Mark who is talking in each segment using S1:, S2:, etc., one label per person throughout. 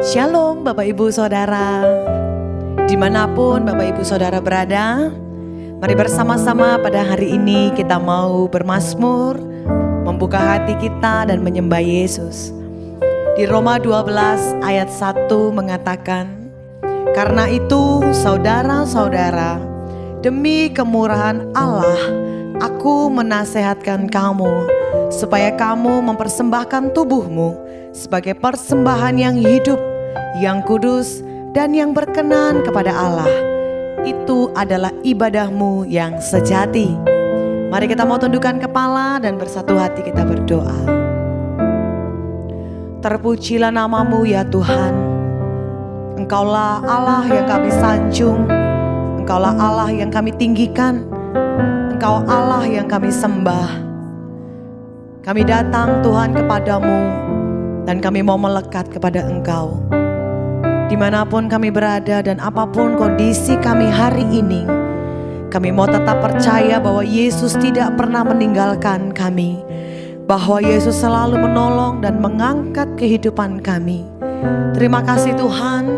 S1: Shalom Bapak Ibu Saudara, dimanapun Bapak Ibu Saudara berada, mari bersama-sama pada hari ini kita mau bermazmur, membuka hati kita dan menyembah Yesus. Di Roma 12 ayat 1 mengatakan, karena itu saudara-saudara, demi kemurahan Allah, aku menasehatkan kamu, supaya kamu mempersembahkan tubuhmu sebagai persembahan yang hidup, yang kudus, dan yang berkenan kepada Allah. Itu adalah ibadahmu yang sejati. Mari kita mau tundukkan kepala dan bersatu hati kita berdoa. Terpujilah namamu ya Tuhan. Engkaulah Allah yang kami sanjung, Engkaulah Allah yang kami tinggikan, Engkau Allah yang kami sembah. Kami datang Tuhan kepadamu dan kami mau melekat kepada Engkau. Dimanapun kami berada dan apapun kondisi kami hari ini, kami mau tetap percaya bahwa Yesus tidak pernah meninggalkan kami, bahwa Yesus selalu menolong dan mengangkat kehidupan kami. Terima kasih Tuhan.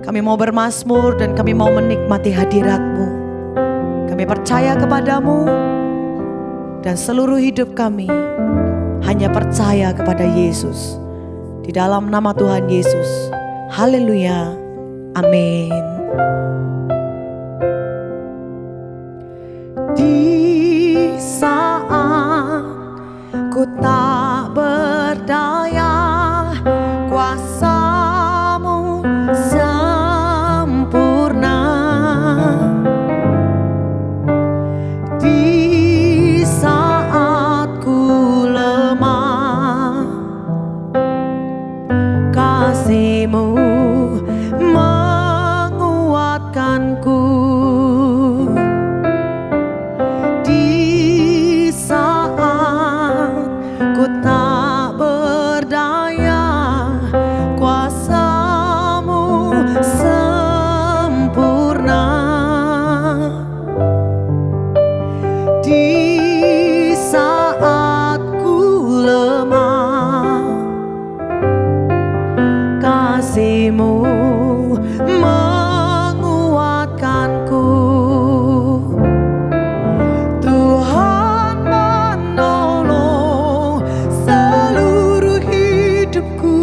S1: Kami mau bermazmur dan kami mau menikmati hadirat-Mu. Kami percaya kepadamu dan seluruh hidup kami hanya percaya kepada Yesus. Di dalam nama Tuhan Yesus. Haleluya. Amin. Di saat ku tak berdaya, kuasa-Mu sempurna. Di saat ku lemah, kasih-Mu menguatkanku. Di saat ku tak berdaya, kuasa-Mu sempurna. Di saat ku lemah, kasih-Mu menguatkanku. Tuhan menolong seluruh hidupku.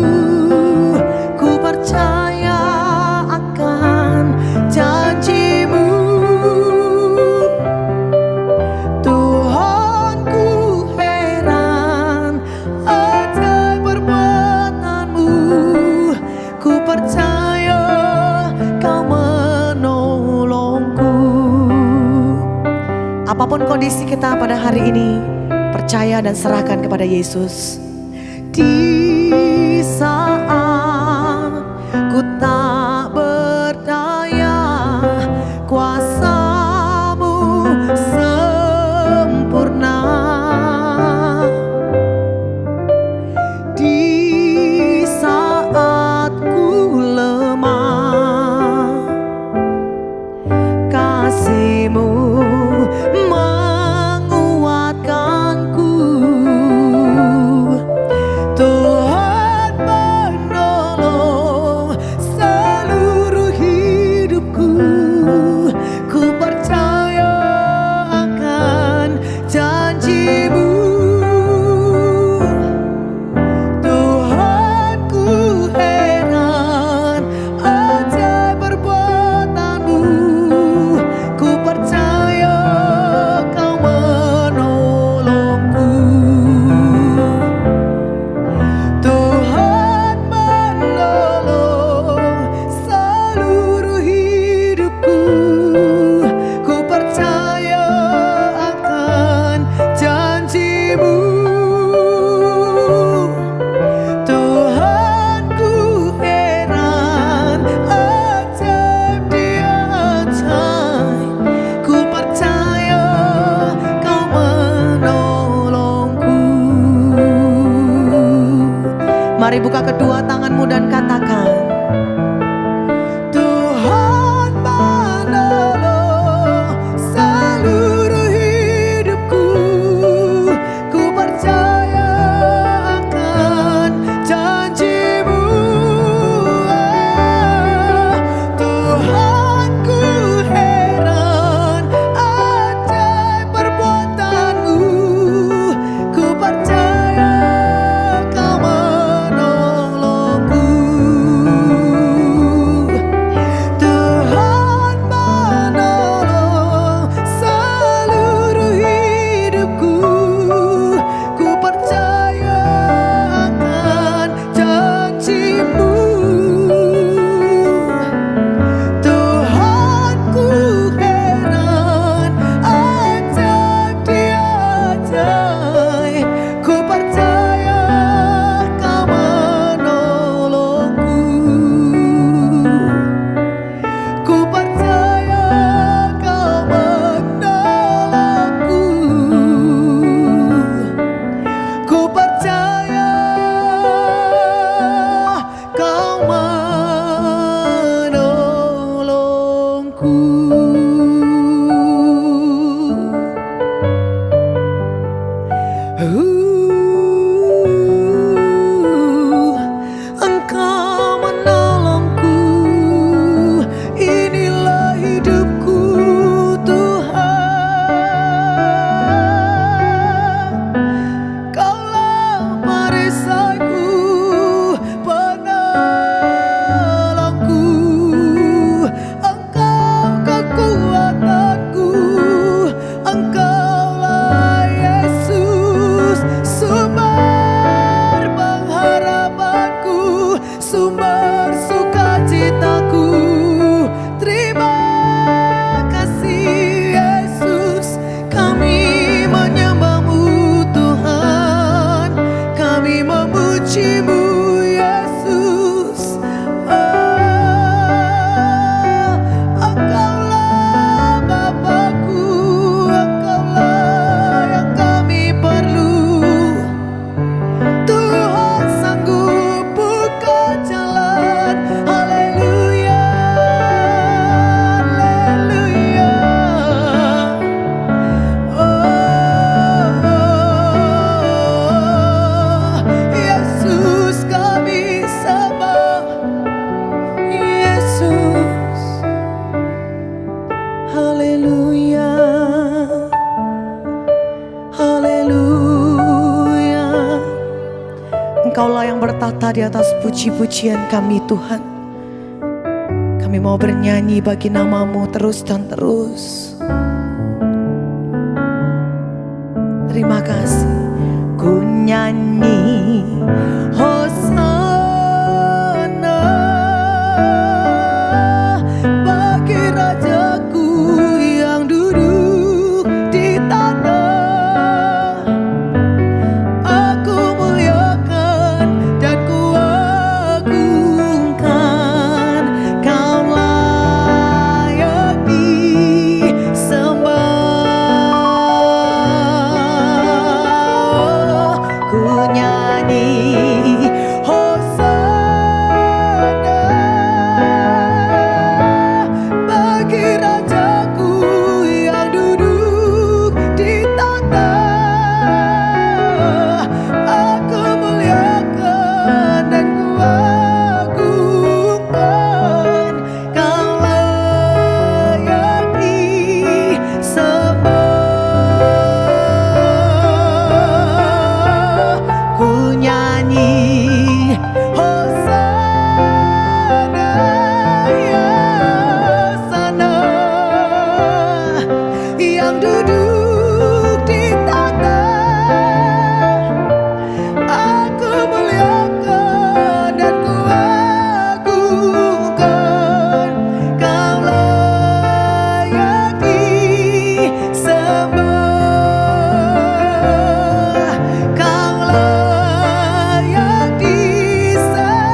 S1: Ku percaya akan janji-Mu. Tuhan, ku heran ajaib perbuatan-Mu. Ku percaya Kau menolongku. Apapun kondisi kita pada hari ini, percaya dan serahkan kepada Yesus. Di saat ku tak berdaya, kuasa-Mu sempurna. Di saat ku lemah, kasih-Mu menguatkanku. Tuhan menolong seluruh hidupku. Ku percaya akan janji-Mu. Tuhan, ku heran ajaib perbuatan-Mu. Ku percaya Kau menolongku. Tuhan menolong seluruh hidupku. Ku percaya akan janji-Mu. Tuhan, ku heran ajaib Dia ajaib. Ku percaya Kau menolongku. Mari buka kedua tanganmu dan katakan, Tuhan menolong seluruh hidupku. Ku percaya akan janji-Mu. Engkaulah yang bertata di atas puji-pujian kami Tuhan. Kami mau bernyanyi bagi nama-Mu terus dan terus. Terima kasih. Ku nyanyi Hosana bagi Rajaku yang duduk di tahta. Aku muliakan dan ku agungkan. Kau layak disembah. Ku nyanyi Hosana bagi Rajaku yang duduk di tahta. Aku muliakan dan ku agungkan. Kau layak disembah. Ku nyanyi Hosana ya sana yang duduk di tahta. Aku muliakan dan ku agungkan. Kau layak disembah. Kau layak disembah.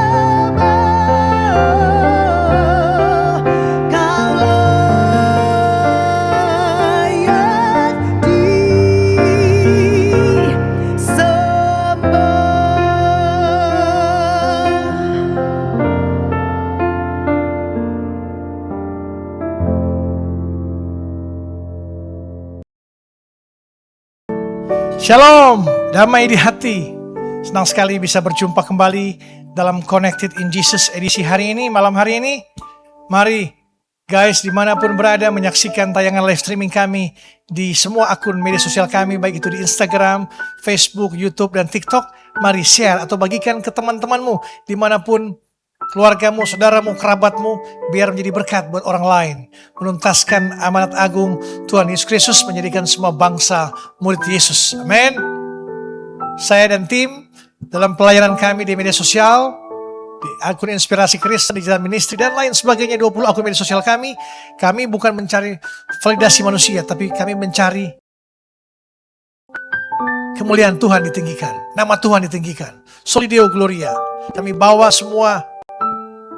S1: Kau layak
S2: Shalom, damai di hati. Senang sekali bisa berjumpa kembali dalam Connected in Jesus edisi hari ini, malam hari ini. Mari guys, dimanapun berada menyaksikan tayangan live streaming kami di semua akun media sosial kami, baik itu di Instagram, Facebook, YouTube, dan TikTok. Mari share atau bagikan ke teman-temanmu dimanapun, keluargamu, saudaramu, kerabatmu, biar menjadi berkat buat orang lain. Menuntaskan amanat agung Tuhan Yesus Kristus, menjadikan semua bangsa murid Yesus. Amin. Saya dan tim dalam pelayanan kami di media sosial, di akun Inspirasi Kristen, Digital Ministry, dan lain sebagainya, 20 akun media sosial kami bukan mencari validasi manusia, tapi kami mencari kemuliaan Tuhan ditinggikan, nama Tuhan ditinggikan, Soli Deo Gloria. Kami bawa semua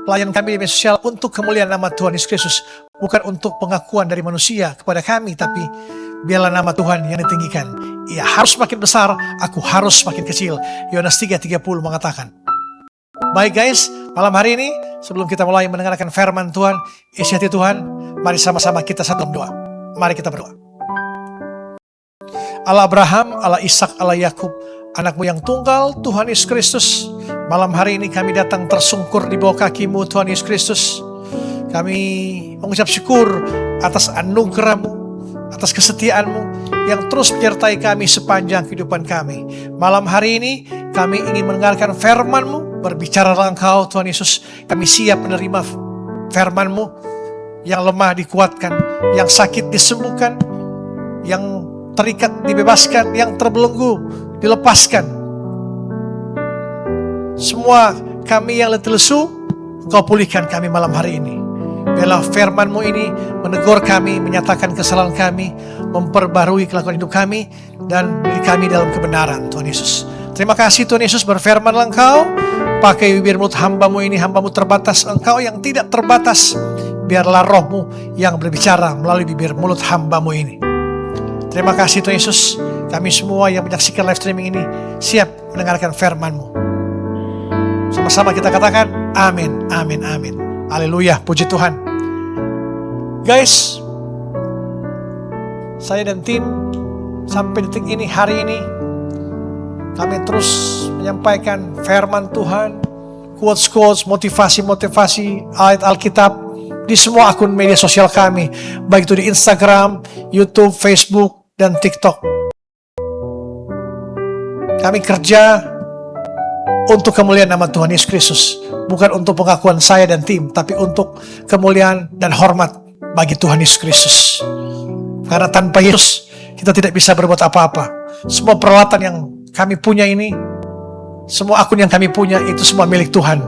S2: pelayan kami di media sosial untuk kemuliaan nama Tuhan Yesus Kristus, bukan untuk pengakuan dari manusia kepada kami, tapi biarlah nama Tuhan yang ditinggikan. Ia harus makin besar, aku harus makin kecil. Yohanes 3:30 mengatakan. Baik guys, malam hari ini sebelum kita mulai mendengarkan firman Tuhan, isi hati Tuhan, mari sama-sama kita satu doa. Mari kita berdoa. Allah Abraham, Allah Ishak, Allah Yakub, Anak-Mu yang tunggal, Tuhan Yesus Kristus. Malam hari ini kami datang tersungkur di bawah kaki-Mu, Tuhan Yesus Kristus. Kami mengucap syukur atas anugerah-Mu, atas kesetiaan-Mu yang terus menyertai kami sepanjang kehidupan kami. Malam hari ini kami ingin mendengarkan firman-Mu, berbicaralah Engkau Tuhan Yesus. Kami siap menerima firman-Mu. Yang lemah dikuatkan, yang sakit disembuhkan, yang terikat dibebaskan, yang terbelenggu dilepaskan. Semua kami yang letih lesu, Engkau pulihkan kami malam hari ini. Biarlah firman-Mu ini menegur kami, menyatakan kesalahan kami, memperbarui kelakuan hidup kami, dan diri kami dalam kebenaran Tuhan Yesus. Terima kasih Tuhan Yesus, berfirmanlah Engkau, pakai bibir mulut hamba-Mu ini, hamba-Mu terbatas, Engkau yang tidak terbatas. Biarlah Roh-Mu yang berbicara melalui bibir mulut hamba-Mu ini. Terima kasih Tuhan Yesus, kami semua yang menyaksikan live streaming ini siap mendengarkan firman-Mu. Sama-sama kita katakan amin, amin, amin. Haleluya, puji Tuhan. Guys, saya dan tim sampai detik ini, hari ini, kami terus menyampaikan firman Tuhan, quotes-quotes, motivasi-motivasi, ayat Alkitab di semua akun media sosial kami, baik itu di Instagram, YouTube, Facebook, dan TikTok. Kami kerja untuk kemuliaan nama Tuhan Yesus Kristus. Bukan untuk pengakuan saya dan tim, tapi untuk kemuliaan dan hormat bagi Tuhan Yesus Kristus. Karena tanpa Yesus, kita tidak bisa berbuat apa-apa. Semua peralatan yang kami punya ini, semua akun yang kami punya, itu semua milik Tuhan.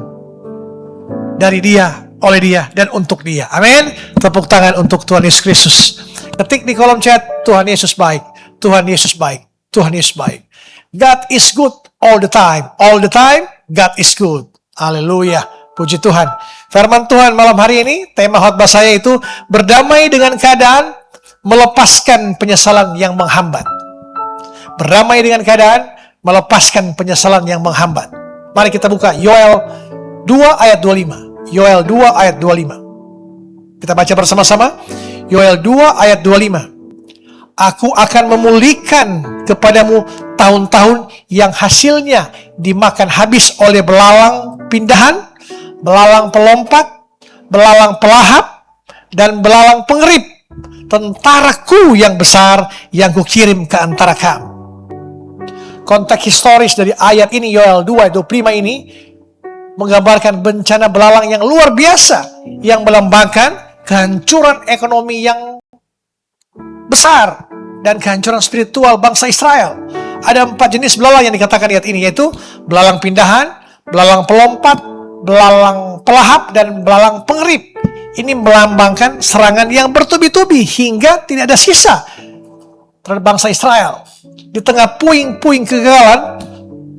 S2: Dari Dia, oleh Dia, dan untuk Dia. Amin. Tepuk tangan untuk Tuhan Yesus Kristus. Ketik di kolom chat, Tuhan Yesus baik, Tuhan Yesus baik, Tuhan Yesus baik. God is good all the time. All the time, God is good. Haleluya. Puji Tuhan. Firman Tuhan malam hari ini, tema khotbah saya itu berdamai dengan keadaan, melepaskan penyesalan yang menghambat. Berdamai dengan keadaan, melepaskan penyesalan yang menghambat. Mari kita buka Yoel 2 ayat 25. Yoel 2 ayat 25. Kita baca bersama-sama. Yoel 2 ayat 25. Aku akan memulihkan kepadamu tahun-tahun yang hasilnya dimakan habis oleh belalang pindahan, belalang pelompat, belalang pelahap, dan belalang pengerip, tentaraku yang besar yang kukirim ke antara kamu. Konteks historis dari ayat ini, Yoel 2 ayat 25 ini, menggambarkan bencana belalang yang luar biasa, yang melambangkan kehancuran ekonomi yang besar dan kehancuran spiritual bangsa Israel. Ada 4 jenis belalang yang dikatakan ayat ini, yaitu belalang pindahan, belalang pelompat, belalang pelahap, dan belalang pengerip. Ini melambangkan serangan yang bertubi-tubi hingga tidak ada sisa terhadap bangsa Israel. Di tengah puing-puing kegagalan,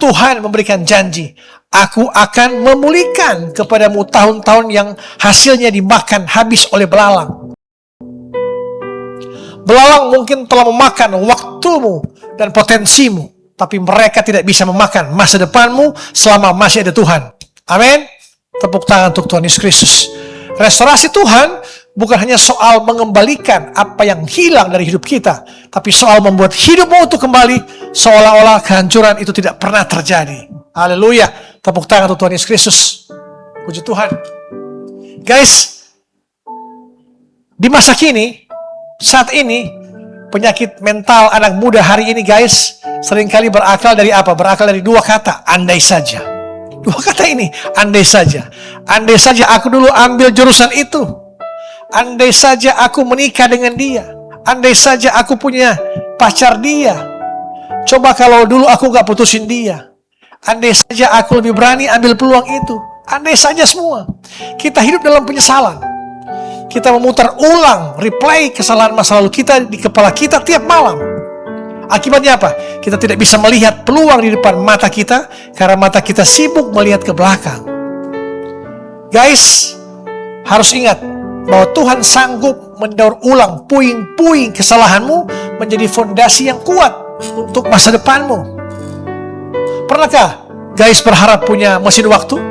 S2: Tuhan memberikan janji, aku akan memulihkan kepadamu tahun-tahun yang hasilnya dimakan habis oleh belalang. Belalang mungkin telah memakan waktumu dan potensimu, tapi mereka tidak bisa memakan masa depanmu selama masih ada Tuhan. Amin. Tepuk tangan untuk Tuhan Yesus Kristus. Restorasi Tuhan bukan hanya soal mengembalikan apa yang hilang dari hidup kita, tapi soal membuat hidupmu untuk kembali seolah-olah kehancuran itu tidak pernah terjadi. Haleluya. Tepuk tangan untuk Tuhan Yesus Kristus. Puji Tuhan. Guys, di masa kini, saat ini, penyakit mental anak muda hari ini, guys, seringkali berakal dari apa? Berakal dari 2 kata, andai saja. 2 kata ini, andai saja. Andai saja aku dulu ambil jurusan itu. Andai saja aku menikah dengan dia. Andai saja aku punya pacar dia. Coba kalau dulu aku gak putusin dia. Andai saja aku lebih berani ambil peluang itu. Andai saja semua. Kita hidup dalam penyesalan. Kita memutar ulang, replay kesalahan masa lalu kita di kepala kita tiap malam. Akibatnya apa? Kita tidak bisa melihat peluang di depan mata kita karena mata kita sibuk melihat ke belakang. Guys, harus ingat bahwa Tuhan sanggup mendaur ulang puing-puing kesalahanmu menjadi fondasi yang kuat untuk masa depanmu. Pernahkah guys berharap punya mesin waktu?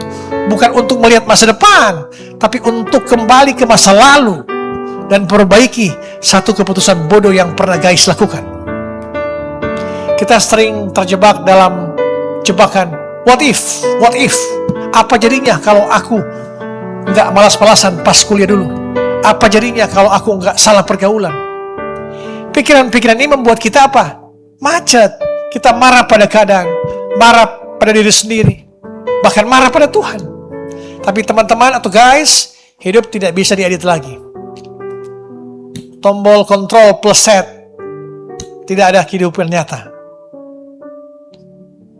S2: Bukan untuk melihat masa depan, tapi untuk kembali ke masa lalu dan perbaiki satu keputusan bodoh yang pernah guys lakukan. Kita sering terjebak dalam jebakan what if? Apa jadinya kalau aku nggak malas-malasan pas kuliah dulu? Apa jadinya kalau aku nggak salah pergaulan? Pikiran-pikiran ini membuat kita apa? Macet. Kita marah pada keadaan, marah pada diri sendiri, bahkan marah pada Tuhan. Tapi teman-teman atau guys, hidup tidak bisa diedit lagi. Tombol kontrol plus set, tidak ada kehidupan nyata.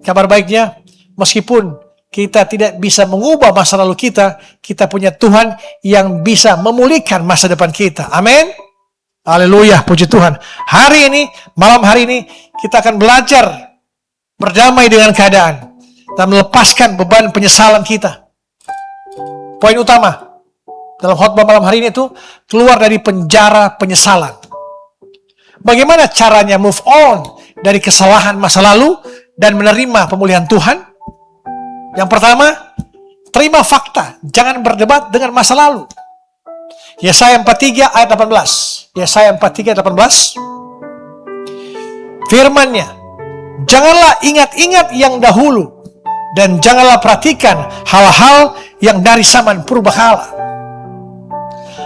S2: Kabar baiknya, meskipun kita tidak bisa mengubah masa lalu kita, kita punya Tuhan yang bisa memulihkan masa depan kita. Amin. Haleluya, puji Tuhan. Hari ini, malam hari ini, kita akan belajar berdamai dengan keadaan dan melepaskan beban penyesalan kita. Poin utama dalam khotbah malam hari ini itu keluar dari penjara penyesalan. Bagaimana caranya move on dari kesalahan masa lalu dan menerima pemulihan Tuhan? Yang pertama, terima fakta, jangan berdebat dengan masa lalu. Yesaya 43 ayat 18. Yesaya 43 ayat 18. Firman-Nya, janganlah ingat-ingat yang dahulu dan janganlah perhatikan hal-hal yang dari zaman purbakala.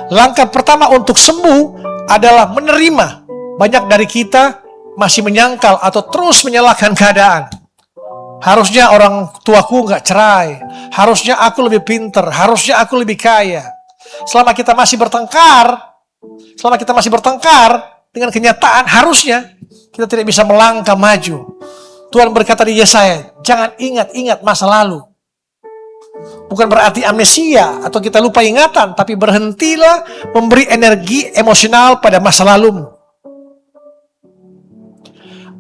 S2: Langkah pertama untuk sembuh adalah menerima. Banyak dari kita masih menyangkal atau terus menyalahkan keadaan. Harusnya orang tuaku nggak cerai. Harusnya aku lebih pinter. Harusnya aku lebih kaya. Selama kita masih bertengkar dengan kenyataan, harusnya kita tidak bisa melangkah maju. Tuhan berkata di Yesaya, jangan ingat masa lalu. Bukan berarti amnesia atau kita lupa ingatan, tapi berhentilah memberi energi emosional pada masa lalumu.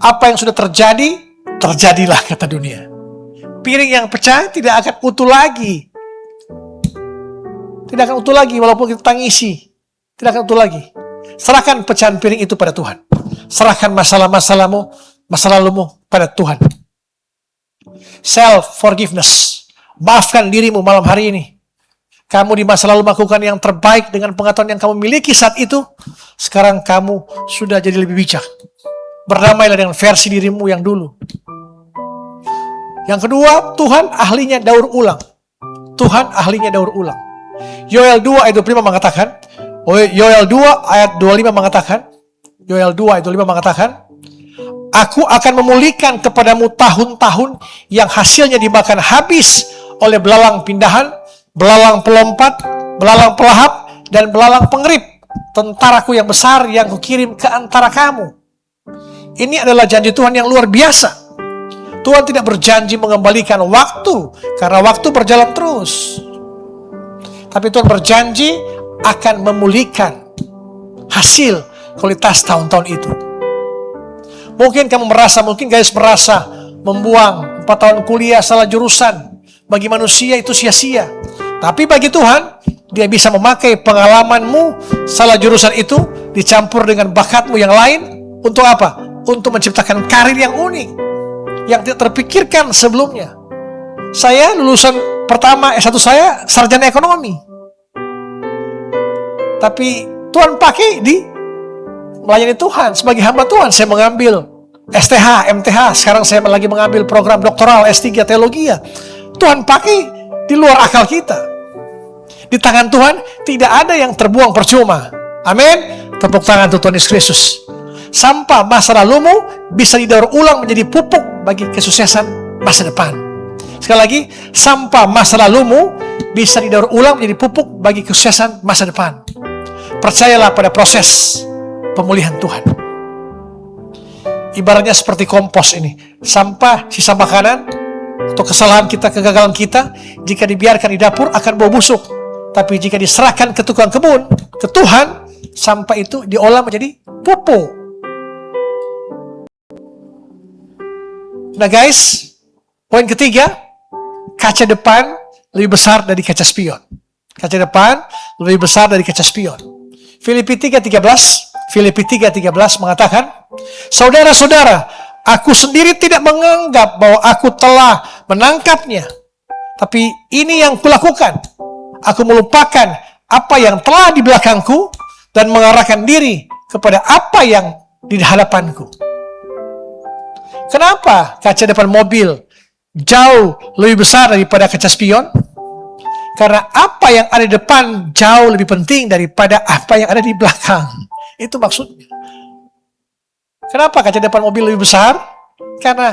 S2: Apa yang sudah terjadi, terjadilah, kata dunia. Piring yang pecah tidak akan utuh lagi. Tidak akan utuh lagi walaupun kita tangisi. Tidak akan utuh lagi. Serahkan pecahan piring itu pada Tuhan. Serahkan masalah-masalahmu, masa lalumu pada Tuhan. Self-forgiveness. Maafkan dirimu malam hari ini. Kamu di masa lalu melakukan yang terbaik dengan pengetahuan yang kamu miliki saat itu. Sekarang kamu sudah jadi lebih bijak. Berdamailah dengan versi dirimu yang dulu. Yang kedua, Tuhan ahlinya daur ulang. Tuhan ahlinya daur ulang. Yoel 2 ayat 25 mengatakan, Yoel 2 ayat 25 mengatakan, Yoel 2 ayat 25 mengatakan, aku akan memulihkan kepadamu tahun-tahun yang hasilnya dimakan habis oleh belalang pindahan, belalang pelompat, belalang pelahap, dan belalang pengerip, tentaraku yang besar yang kukirim ke antara kamu. Ini adalah janji Tuhan yang luar biasa. Tuhan tidak berjanji mengembalikan waktu, karena waktu berjalan terus. Tapi Tuhan berjanji akan memulihkan hasil kualitas tahun-tahun itu. Mungkin guys merasa membuang 4 tahun kuliah salah jurusan. Bagi manusia itu sia-sia. Tapi bagi Tuhan, Dia bisa memakai pengalamanmu salah jurusan itu dicampur dengan bakatmu yang lain. Untuk apa? Untuk menciptakan karir yang unik, yang tidak terpikirkan sebelumnya. Saya lulusan pertama S1 saya sarjana ekonomi. Tapi Tuhan pakai di melayani Tuhan sebagai hamba Tuhan. Saya mengambil STH, MTH, sekarang saya lagi mengambil program doktoral S3 teologi. Tuhan pakai di luar akal kita. Di tangan Tuhan tidak ada yang terbuang percuma. Amin. Tepuk tangan untuk Tuhan Yesus Kristus. Sampah masa lalumu bisa didaur ulang menjadi pupuk bagi kesuksesan masa depan. Sekali lagi, sampah masa lalumu bisa didaur ulang menjadi pupuk bagi kesuksesan masa depan. Percayalah pada proses pemulihan Tuhan. Ibaratnya seperti kompos ini. Sampah, sisa makanan, atau kesalahan kita, kegagalan kita, jika dibiarkan di dapur akan bau busuk. Tapi jika diserahkan ke tukang kebun, ke Tuhan, sampah itu diolah menjadi pupuk. Nah guys, poin ketiga, kaca depan lebih besar dari kaca spion. Kaca depan lebih besar dari kaca spion. Filipi 3:13 mengatakan, saudara-saudara, aku sendiri tidak menganggap bahwa aku telah menangkapnya. Tapi ini yang kulakukan. Aku melupakan apa yang telah di belakangku dan mengarahkan diri kepada apa yang di hadapanku. Kenapa kaca depan mobil jauh lebih besar daripada kaca spion? Karena apa yang ada di depan jauh lebih penting daripada apa yang ada di belakang. Itu maksudnya. Kenapa kaca depan mobil lebih besar? Karena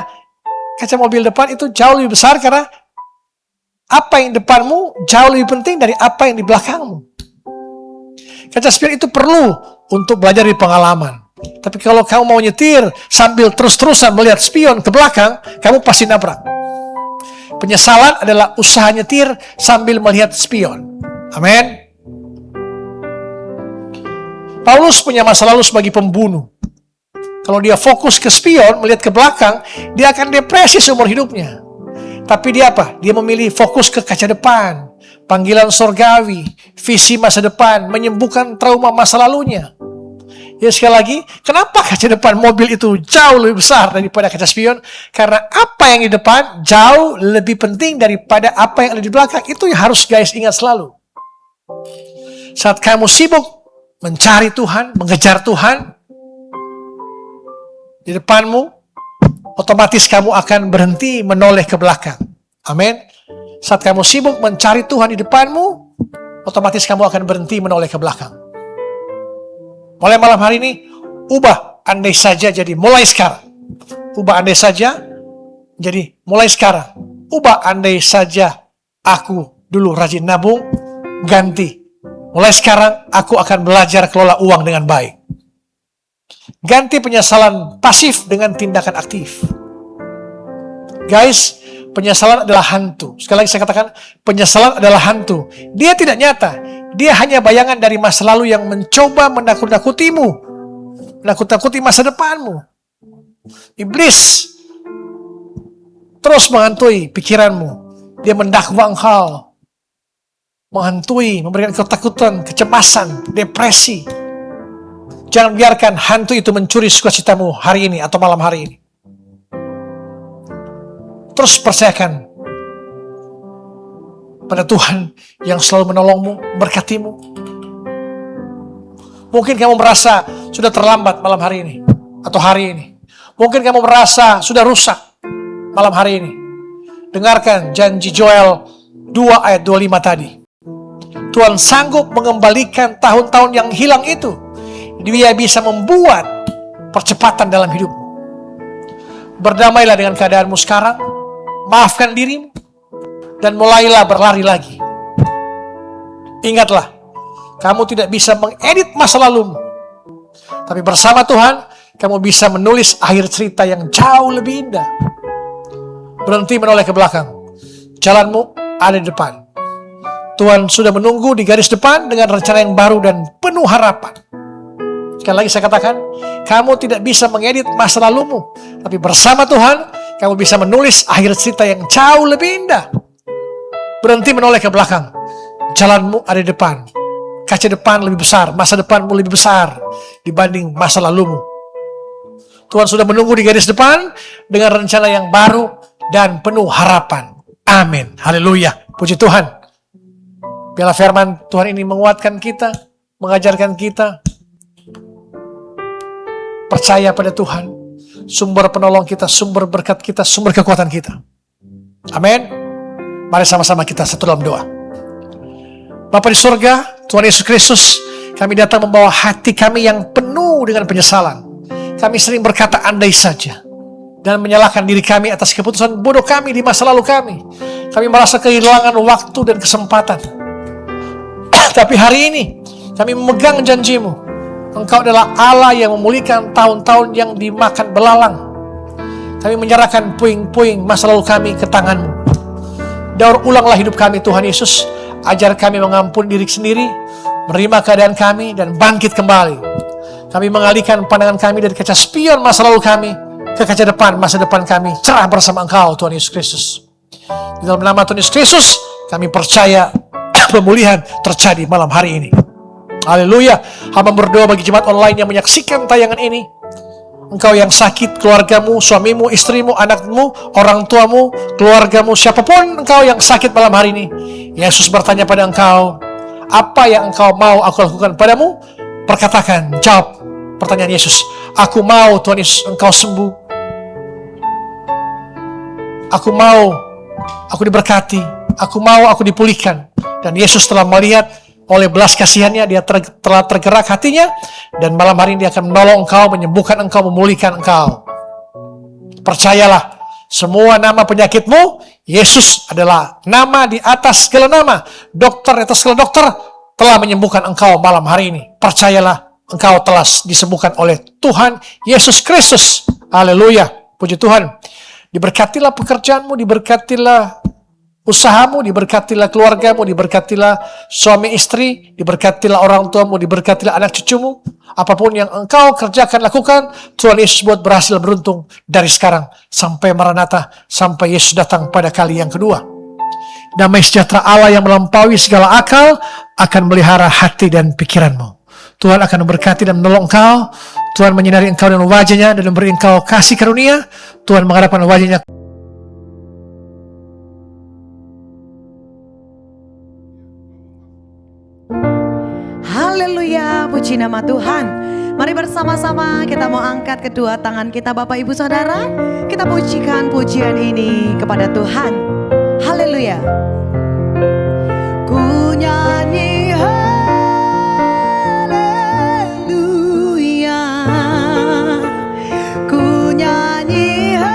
S2: kaca mobil depan itu jauh lebih besar karena apa yang depanmu jauh lebih penting dari apa yang di belakangmu. Kaca spion itu perlu untuk belajar dari pengalaman. Tapi kalau kamu mau nyetir sambil terus-terusan melihat spion ke belakang, kamu pasti nabrak. Penyesalan adalah usaha nyetir sambil melihat spion. Amin. Paulus punya masa lalu sebagai pembunuh. Kalau dia fokus ke spion, melihat ke belakang, dia akan depresi seumur hidupnya. Tapi dia apa? Dia memilih fokus ke kaca depan. Panggilan surgawi, visi masa depan, menyembuhkan trauma masa lalunya. Ya sekali lagi, kenapa kaca depan mobil itu jauh lebih besar daripada kaca spion? Karena apa yang di depan jauh lebih penting daripada apa yang ada di belakang. Itu yang harus guys ingat selalu. Saat kamu sibuk mencari Tuhan, mengejar Tuhan, di depanmu, otomatis kamu akan berhenti menoleh ke belakang. Amin. Saat kamu sibuk mencari Tuhan di depanmu, otomatis kamu akan berhenti menoleh ke belakang. Mulai malam hari ini, ubah andai saja jadi mulai sekarang. Ubah andai saja Jadi mulai sekarang, ubah andai saja aku dulu rajin nabung, ganti. Mulai sekarang aku akan belajar kelola uang dengan baik. Ganti penyesalan pasif dengan tindakan aktif. Guys, penyesalan adalah hantu. Sekali lagi saya katakan, penyesalan adalah hantu. Dia tidak nyata. Dia hanya bayangan dari masa lalu yang mencoba menakut-nakutimu. Menakut-nakuti masa depanmu. Iblis terus menghantui pikiranmu. Dia mendakwa engkau. Menghantui, memberikan ketakutan, kecemasan, depresi. Jangan biarkan hantu itu mencuri sukacitamu hari ini atau malam hari ini. Terus percayakan pada Tuhan yang selalu menolongmu, berkatimu. Mungkin kamu merasa sudah terlambat malam hari ini atau hari ini. Mungkin kamu merasa sudah rusak malam hari ini. Dengarkan janji Joel 2 ayat 25 tadi. Tuhan sanggup mengembalikan tahun-tahun yang hilang itu. Dia bisa membuat percepatan dalam hidupmu. Berdamailah dengan keadaanmu sekarang. Maafkan dirimu. Dan mulailah berlari lagi. Ingatlah, kamu tidak bisa mengedit masa lalumu. Tapi bersama Tuhan, kamu bisa menulis akhir cerita yang jauh lebih indah. Berhenti menoleh ke belakang. Jalanmu ada di depan. Tuhan sudah menunggu di garis depan dengan rencana yang baru dan penuh harapan. Sekali lagi saya katakan, kamu tidak bisa mengedit masa lalumu. Tapi bersama Tuhan, kamu bisa menulis akhir cerita yang jauh lebih indah. Berhenti menoleh ke belakang. Jalanmu ada di depan. Kaca depan lebih besar, masa depanmu lebih besar dibanding masa lalumu. Tuhan sudah menunggu di garis depan dengan rencana yang baru dan penuh harapan. Amin. Haleluya. Puji Tuhan. Biarlah firman Tuhan ini menguatkan kita, mengajarkan kita. Percaya pada Tuhan, sumber penolong kita, sumber berkat kita, sumber kekuatan kita. Amin. Mari sama-sama kita satu dalam doa. Bapa di surga, Tuhan Yesus Kristus, kami datang membawa hati kami yang penuh dengan penyesalan. Kami sering berkata andai saja dan menyalahkan diri kami atas keputusan bodoh kami di masa lalu kami. Kami merasa kehilangan waktu dan kesempatan. Tapi hari ini kami memegang janji-Mu. Engkau adalah Allah yang memulihkan tahun-tahun yang dimakan belalang. Kami menyerahkan puing-puing masa lalu kami ke tangan-Mu. Daur ulanglah hidup kami Tuhan Yesus. Ajar kami mengampuni diri sendiri, menerima keadaan kami, dan bangkit kembali. Kami mengalihkan pandangan kami dari kaca spion masa lalu kami ke kaca depan masa depan kami. Cerah bersama Engkau Tuhan Yesus Kristus. Di dalam nama Tuhan Yesus Kristus, kami percaya pemulihan terjadi malam hari ini. Haleluya. Hamba berdoa bagi jemaat online yang menyaksikan tayangan ini. Engkau yang sakit, keluargamu, suamimu, istrimu, anakmu, orang tuamu, keluargamu, siapapun engkau yang sakit malam hari ini. Yesus bertanya pada engkau, apa yang engkau mau aku lakukan padamu? Perkatakan, jawab pertanyaan Yesus. Aku mau Tuhan Yesus engkau sembuh. Aku mau aku diberkati. Aku mau aku dipulihkan. Dan Yesus telah melihat oleh belas kasihannya, dia telah tergerak hatinya, dan malam hari ini dia akan menolong engkau, menyembuhkan engkau, memulihkan engkau. Percayalah, semua nama penyakitmu, Yesus adalah nama di atas segala nama. Dokter atas segala dokter telah menyembuhkan engkau malam hari ini. Percayalah, engkau telah disembuhkan oleh Tuhan Yesus Kristus. Haleluya, puji Tuhan. Diberkatilah pekerjaanmu, diberkatilah usahamu, diberkatilah keluargamu, diberkatilah suami istri, diberkatilah orang tuamu, diberkatilah anak cucumu. Apapun yang engkau kerjakan, lakukan, Tuhan Yesus buat berhasil beruntung dari sekarang sampai Maranatha, sampai Yesus datang pada kali yang kedua. Damai sejahtera Allah yang melampaui segala akal akan melihara hati dan pikiranmu. Tuhan akan memberkati dan menolong engkau. Tuhan menyinari engkau dengan wajah-Nya dan memberi engkau kasih karunia. Tuhan menghadapkan wajah-Nya.
S1: Haleluya, puji nama Tuhan. Mari bersama-sama kita mau angkat kedua tangan kita Bapak Ibu Saudara. Kita pujikan pujian ini kepada Tuhan. Haleluya. Ku nyanyi haleluya. Ku nyanyi haleluya.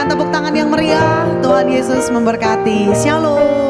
S1: tepuk tangan yang meriah. Tuhan Yesus memberkati. Shalom.